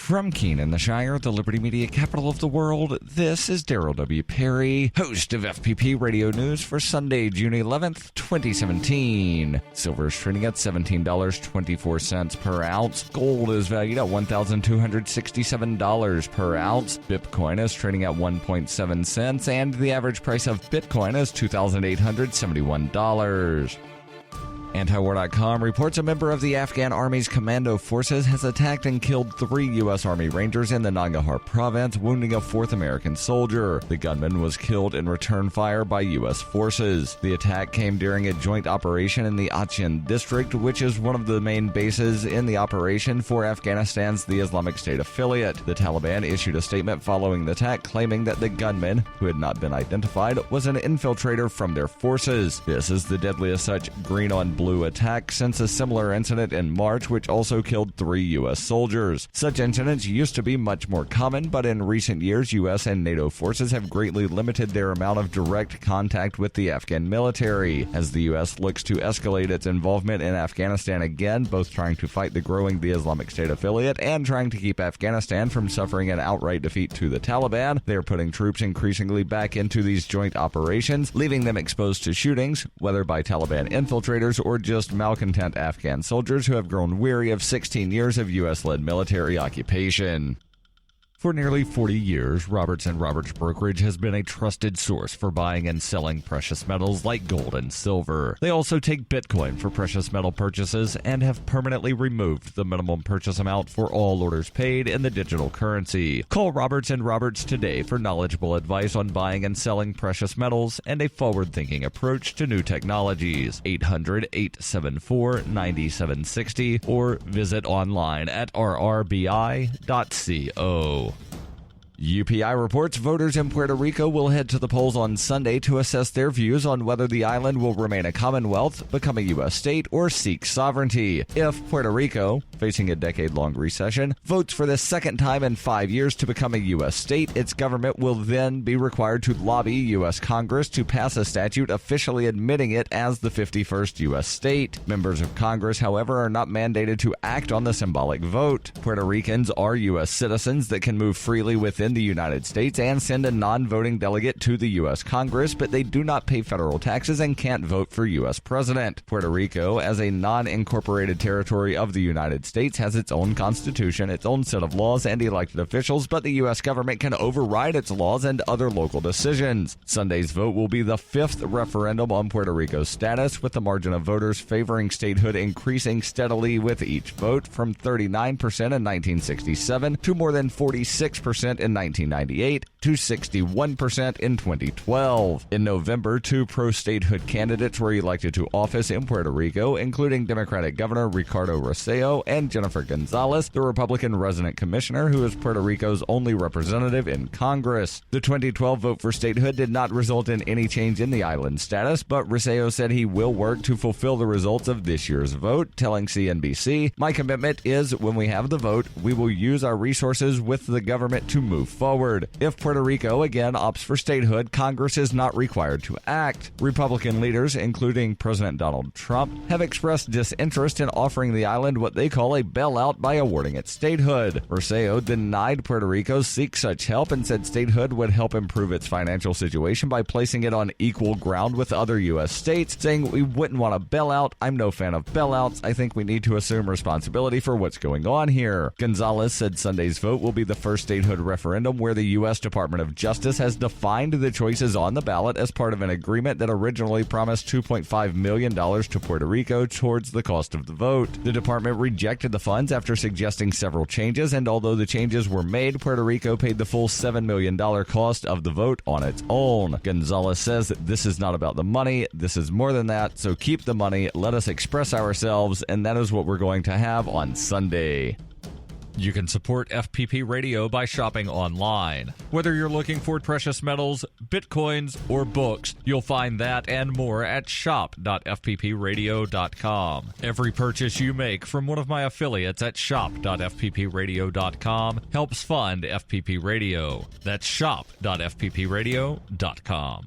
From Keene in the Shire, the Liberty Media capital of the world, this is Daryl W. Perry, host of FPP Radio News for Sunday, June 11th, 2017. Silver is trading at $17.24 per ounce. Gold is valued at $1,267 per ounce. Bitcoin is trading at 1.7 cents, and the average price of Bitcoin is $2,871. Antiwar.com reports a member of the Afghan Army's commando forces has attacked and killed 3 U.S. Army Rangers in the Nangarhar province, wounding a 4th American soldier. The gunman was killed in return fire by U.S. forces. The attack came during a joint operation in the Achin district, which is one of the main bases in the operation for Afghanistan's the Islamic State affiliate. The Taliban issued a statement following the attack, claiming that the gunman, who had not been identified, was an infiltrator from their forces. This is the deadliest such green-on-blue attack since a similar incident in March, which also killed 3 U.S. soldiers. Such incidents used to be much more common, but in recent years, U.S. and NATO forces have greatly limited their amount of direct contact with the Afghan military. As the U.S. looks to escalate its involvement in Afghanistan again, both trying to fight the Islamic State affiliate and trying to keep Afghanistan from suffering an outright defeat to the Taliban, they are putting troops increasingly back into these joint operations, leaving them exposed to shootings, whether by Taliban infiltrators or just malcontent Afghan soldiers who have grown weary of 16 years of U.S.-led military occupation. For nearly 40 years, Roberts & Roberts Brokerage has been a trusted source for buying and selling precious metals like gold and silver. They also take Bitcoin for precious metal purchases and have permanently removed the minimum purchase amount for all orders paid in the digital currency. Call Roberts & Roberts today for knowledgeable advice on buying and selling precious metals and a forward-thinking approach to new technologies. 800-874-9760 or visit online at rrbi.co. UPI reports voters in Puerto Rico will head to the polls on Sunday to assess their views on whether the island will remain a commonwealth, become a U.S. state, or seek sovereignty. If Puerto Rico, facing a decade-long recession, votes for the second time in 5 years to become a U.S. state, its government will then be required to lobby U.S. Congress to pass a statute officially admitting it as the 51st U.S. state. Members of Congress, however, are not mandated to act on the symbolic vote. Puerto Ricans are U.S. citizens that can move freely within the United States and send a non-voting delegate to the U.S. Congress, but they do not pay federal taxes and can't vote for U.S. president. Puerto Rico, as a non-incorporated territory of the United States, has its own constitution, its own set of laws, and elected officials, but the U.S. government can override its laws and other local decisions. Sunday's vote will be the 5th referendum on Puerto Rico's status, with the margin of voters favoring statehood increasing steadily with each vote, from 39% in 1967 to more than 46% in 1998 to 61% in 2012. In November, 2 pro-statehood candidates were elected to office in Puerto Rico, including Democratic Governor Ricardo Rosselló and Jennifer Gonzalez, the Republican resident commissioner who is Puerto Rico's only representative in Congress. The 2012 vote for statehood did not result in any change in the island's status, but Rosselló said he will work to fulfill the results of this year's vote, telling CNBC, "My commitment is when we have the vote, we will use our resources with the government to move forward. If Puerto Rico again opts for statehood, Congress is not required to act." Republican leaders, including President Donald Trump, have expressed disinterest in offering the island what they call a bailout by awarding it statehood. Rosselló denied Puerto Rico seek such help and said statehood would help improve its financial situation by placing it on equal ground with other U.S. states, saying, "We wouldn't want a bailout. I'm no fan of bailouts. I think we need to assume responsibility for what's going on here." Gonzalez said Sunday's vote will be the first statehood referendum where the U.S. Department of Justice has defined the choices on the ballot as part of an agreement that originally promised $2.5 million to Puerto Rico towards the cost of the vote. The department rejected the funds after suggesting several changes, and although the changes were made, Puerto Rico paid the full $7 million cost of the vote on its own. Gonzalez says that this is not about the money, this is more than that, so keep the money, let us express ourselves, and that is what we're going to have on Sunday. You can support FPP Radio by shopping online. Whether you're looking for precious metals, bitcoins, or books, you'll find that and more at shop.fppradio.com. Every purchase you make from one of my affiliates at shop.fppradio.com helps fund FPP Radio. That's shop.fppradio.com.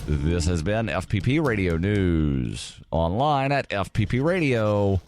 This has been FPP Radio News, online at fppradio.com.